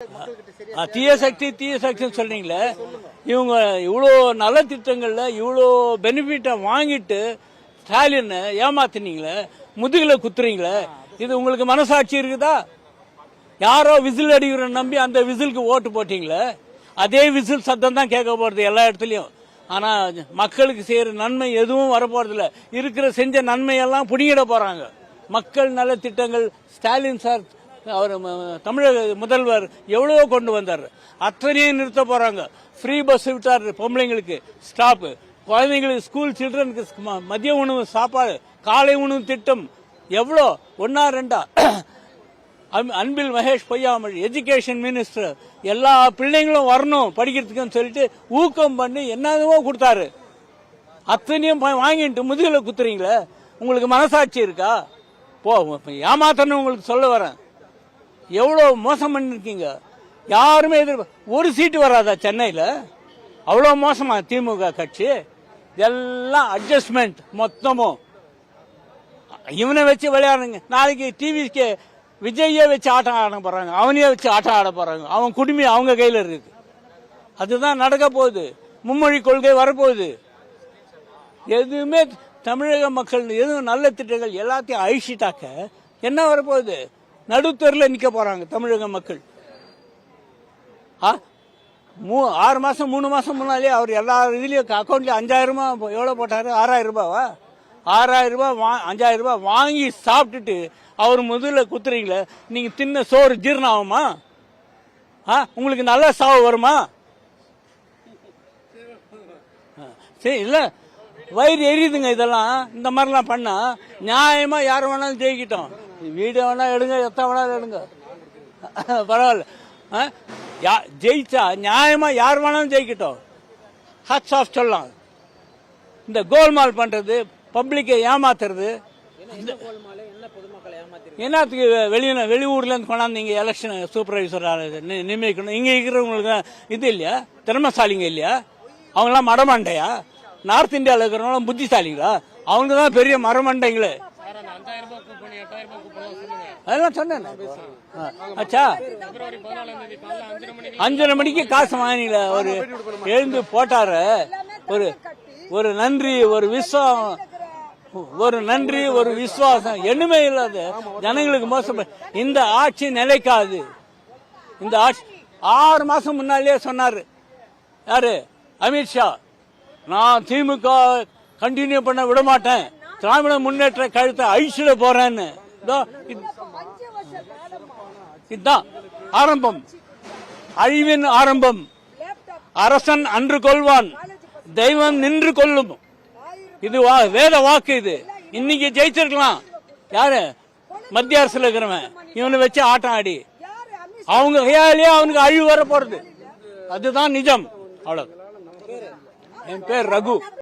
தீய சக்தின்னு சொல்றீங்களே, இவங்க இவ்வளோ நல்ல திட்டங்கள்ல இவ்வளோ பெனிஃபிட்டை வாங்கிட்டு ஸ்டாலின் ஏமாத்தினீங்களே, முதுகுல குத்துறீங்களே, இது உங்களுக்கு மனசாட்சி இருக்குதா? யாரோ விசில் அடிக்கிற நம்பி அந்த விசிலுக்கு ஓட்டு போட்டீங்களே, அதே விசில் சத்தம் தான் கேட்க போறது எல்லா இடத்துலயும். ஆனா மக்களுக்கு செய்யற நன்மை எதுவும் வரப்போறதில்ல. இருக்கிற செஞ்ச நன்மையெல்லாம் புடிங்கிட போறாங்க. மக்கள் நல திட்டங்கள் ஸ்டாலின் சார், அவர் தமிழக முதல்வர் எவ்வளவோ கொண்டு வந்தார், அத்தனையும் நிறுத்த போறாங்க. ஃப்ரீ பஸ் விட்டார் பொம்பளைங்களுக்கு, ஸ்டாப், குழந்தைங்களுக்கு ஸ்கூல் சில்ட்ரனுக்கு மதிய உணவு சாப்பாடு, காலை உணவு திட்டம் எவ்வளோ, 1 ஆ 2 அன்பில் மகேஷ் பொய்யாமல் எஜுகேஷன் மினிஸ்டர் எல்லா பிள்ளைங்களும் வரணும் படிக்கிறதுக்குன்னு சொல்லிட்டு ஊக்கம் பண்ணி என்னவோ கொடுத்தாரு. அத்தனையும் வாங்கிட்டு முதுகுல குத்துறீங்களே, உங்களுக்கு மனசாட்சி இருக்கா? ஏமாத்தணும் உங்களுக்கு சொல்ல வரேன். எவ்வளவு மோசம் பண்ணிருக்கீங்க. யாருமே ஒரு சீட்டு வராதா சென்னையில? அவ்வளவு மோசமா திமுக கட்சி. எல்லாம் அட்ஜஸ்ட்மெண்ட் மொத்தமும். இவனை வச்சு விளையாடுங்க. நாளைக்கு டிவிக்கு விஜயே வச்சு ஆட்டம் ஆட போறாங்க, அவனையே வச்சு ஆட்டம் ஆட போறாங்க. அவன் குடுமி அவங்க கையில இருக்கு. அதுதான் நடக்க போகுது. மும்மொழி கொள்கை வரப்போகுது. எதுவுமே தமிழக மக்கள் எதுவும் நல்ல திட்டங்கள் எல்லாத்தையும் அழிச்சிட்டாக்க என்ன வரப்போகுது? நடுத்தரில் நிக்க போறாங்க தமிழக மக்கள். 6 மாசம் 3 மாசம் முன்னாலே அவர் எல்லா இதுலயும் அக்கௌண்ட்ல 5000 ரூபாய் எவ்வளவு போட்டாரு? 6000 ரூபாவா? 6000 ரூபாய் 5000 ரூபாய் வாங்கி சாப்பிட்டுட்டு அவர் முதல்ல குத்துறீங்களே, நீங்க தின்ன சோறு ஜீரணம் ஆகுமா? உங்களுக்கு நல்ல சாவு வருமா? சரி, இல்ல வயிறு எரியுதுங்க. இதெல்லாம் இந்த மாதிரிலாம் பண்ணா நியாயமா யார் வேணாலும் ஜெயிக்கிட்டோம். வீடியோ வேணா எடுங்க, எத்த வேணாலும் எடுங்க, பரவாயில்ல. ஜெயிச்சா நியாயமா யார் வேணாலும் ஜெயிக்கிட்டோம். ஹட்ஸ் ஆஃப் சொல்லலாம். இந்த கோல்மால் பண்றது, பப்ளிக்கை ஏமாத்துறது, என்னத்துக்கு வெளியூர்ல இருந்து கொண்டாந்து நீங்க எலெக்ஷன் சூப்பர்வைசர் நியமிக்கணும்? இங்க இருக்கிறவங்களுக்கு இது இல்லையா? திறமைசாலிங்க இல்லையா? அவங்களாம் மடமண்டையா? நார்த் இந்தியாவில் இருக்கிறவங்க புத்திசாலிங்களா? அவங்க தான் பெரிய மரமண்டைங்களே. அதெல்லாம் சொன்னேன். அச்சா 5:30 மணிக்கு காசு வாங்கினீங்களா? ஒரு எழுந்து போட்டாரு. ஒரு நன்றி, ஒரு விசுவாசம் என்னமே இல்லாத ஜனங்களுக்கு மோசம். இந்த ஆட்சி நிலைக்காது. இந்த ஆட்சி 6 மாசம் முன்னாலே சொன்னாரு யாரு? அமித்ஷா, நான் திமுக கண்டினியூ பண்ண விட மாட்டேன், திராவிட முன்னேற்ற கழுத்தை அழிச்சிட போறேன்னு. இதுதான் ஆரம்பம், அழிவின் ஆரம்பம். அரசன் அன்று கொள்வான், தெய்வம் நின்று கொள்ளும். இது வேத வாக்கு. இது இன்னைக்கு ஜெயிச்சிருக்கலாம். யாரு? மத்திய அரசுல இருக்கிறவன் இவனை வச்சு ஆட்டம் ஆடி அவங்க கையாலேயே அவனுக்கு அழிவு வர போறது. அதுதான் நிஜம். அவ்வளவு. என் பேர் ரகு.